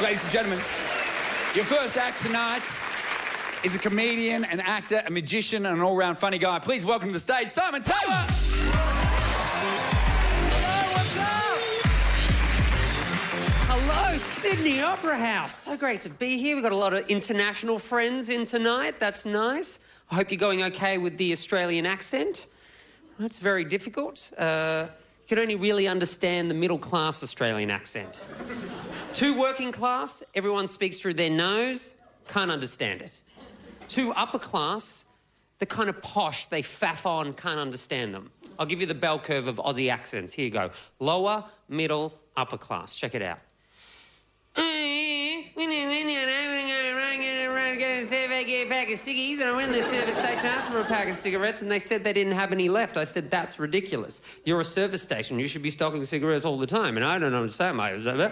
Ladies and gentlemen, your first act tonight is a comedian, an actor, a magician, and an all-round funny guy. Please welcome to the stage, Simon Taylor! Hello, Sydney Opera House. So great to be here. We've got a lot of international friends in tonight. That's nice. I hope you're going okay with the Australian accent. It's very difficult. You can only really understand the middle-class Australian accent. Too working class, everyone speaks through their nose, can't understand it. Too upper class, the kind of posh, they faff on, can't understand them. I'll give you the bell curve of Aussie accents. Here you go. Lower, middle, upper class. Check it out. Get a pack of ciggies, and I went to the service station, asked for a pack of cigarettes, and they said they didn't have any left. I said, that's ridiculous. You're a service station. You should be stocking cigarettes all the time, and I don't understand why. But gotta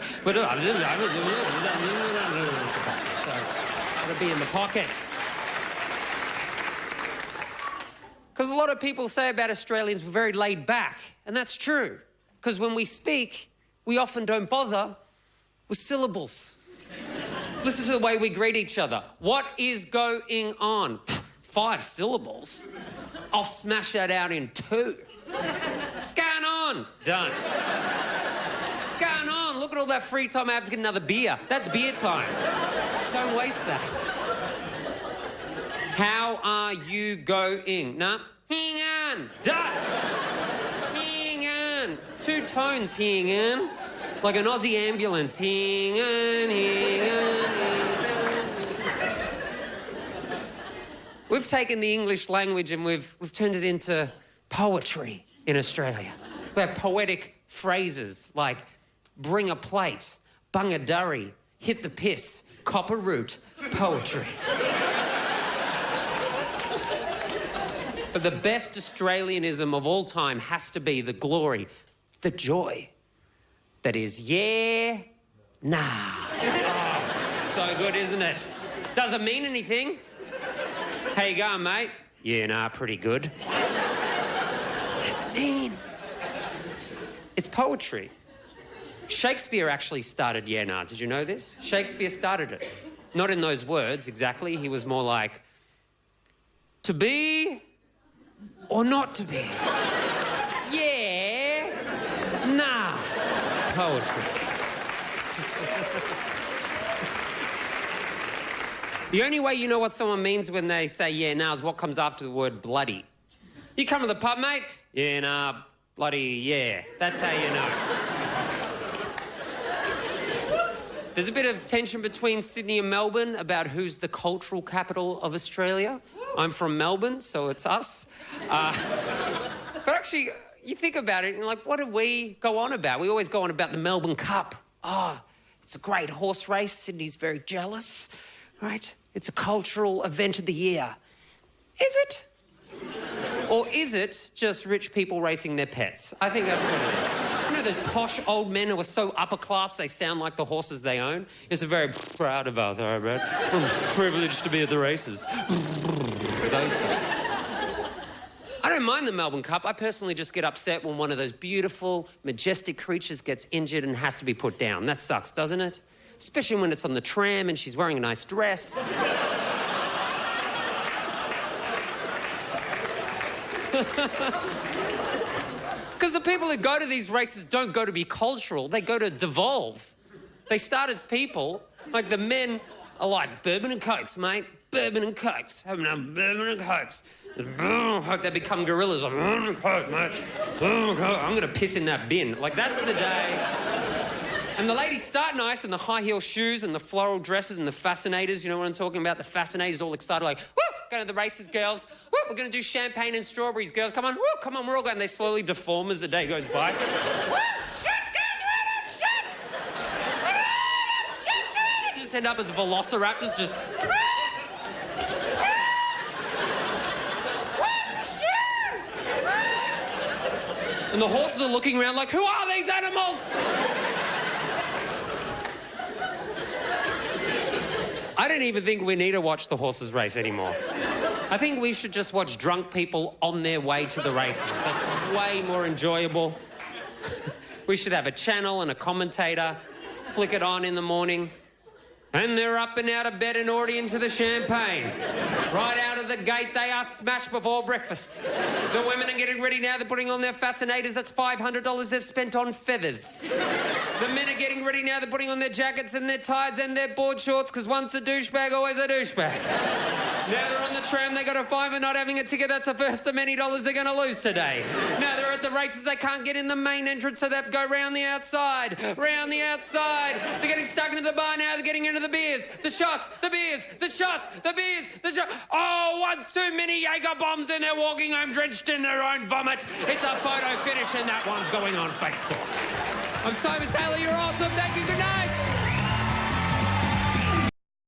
be in the pocket. Because a lot of people say about Australians, we're very laid back, and that's true. Because when we speak, we often don't bother with syllables. Listen to the way we greet each other. What is going on? 5 syllables? I'll smash that out in 2. What's going on? Done. What's going on? Look at all that free time I have to get another beer. That's beer time. Don't waste that. How are you going? Nah. Hang on. Done. Hang on. 2 tones, hang on. Like an Aussie ambulance. Hang on, hang on, hang on. We've taken the English language and we've turned it into poetry in Australia. We have poetic phrases like bring a plate, bung a durry, hit the piss, copper root, poetry. But the best Australianism of all time has to be the glory, the joy that is yeah, nah. Oh, so good, isn't it? Doesn't mean anything. How you going, mate? Yeah, nah, pretty good. What does it mean? It's poetry. Shakespeare actually started yeah, nah. Did you know this? Shakespeare started it. Not in those words, exactly. He was more like, to be or not to be? Yeah, nah. Poetry. The only way you know what someone means when they say yeah, nah is what comes after the word bloody. You come to the pub, mate? Yeah, nah, bloody yeah. That's how you know. There's a bit of tension between Sydney and Melbourne about who's the cultural capital of Australia. I'm from Melbourne, so it's us. But actually, you think about it, and like, what do we go on about? We always go on about the Melbourne Cup. Oh, it's a great horse race. Sydney's very jealous, right? It's a cultural event of the year. Is it? Or is it just rich people racing their pets? I think that's what it is. You know those posh old men who are so upper class they sound like the horses they own? It's a very proud about that, right? I'm privileged to be at the races. Those guys. I don't mind the Melbourne Cup. I personally just get upset when one of those beautiful, majestic creatures gets injured and has to be put down. That sucks, doesn't it? Especially when it's on the tram and she's wearing a nice dress. Because the people who go to these races don't go to be cultural, they go to devolve. They start as people, like the men are like, bourbon and cokes, mate. Bourbon and cokes. Having a bourbon and cokes. Hope they become gorillas. Like, bourbon and cokes, mate. Bourbon and cokes. I'm going to piss in that bin. Like, that's the day. And the ladies start nice in the high heel shoes and the floral dresses and the fascinators. You know what I'm talking about? The fascinators all excited, like, woo, going to the races, girls. Woo, we're going to do champagne and strawberries, girls. Come on, woo, come on, we're all going. They slowly deform as the day goes by. Woo, shit, girls, run shit! Just end up as velociraptors, just... And the horses are looking around like, who are these animals? I don't even think we need to watch the horses race anymore. I think we should just watch drunk people on their way to the races. That's way more enjoyable. We should have a channel and a commentator, flick it on in the morning. And they're up and out of bed and already into the champagne. Right out of the gate, they are smashed before breakfast. The women are getting ready now. They're putting on their fascinators. That's $500 they've spent on feathers. The men are getting ready now. They're putting on their jackets and their ties and their board shorts, because once a douchebag, always a douchebag. Now they're on the tram. They got a fine for not having a ticket. That's the first of many dollars they're going to lose today. Now they're at the races. They can't get in the main entrance, so they have to go round the outside. Round the outside. They're getting stuck into the bar now. They're getting into the beers, the shots, the beers, the shots, the beers, the shots. Oh, one too many Jaeger bombs, and they're walking home drenched in their own vomit. It's a photo finish, and that one's going on Facebook. I'm Simon Taylor. You're awesome. Thank you. Good night.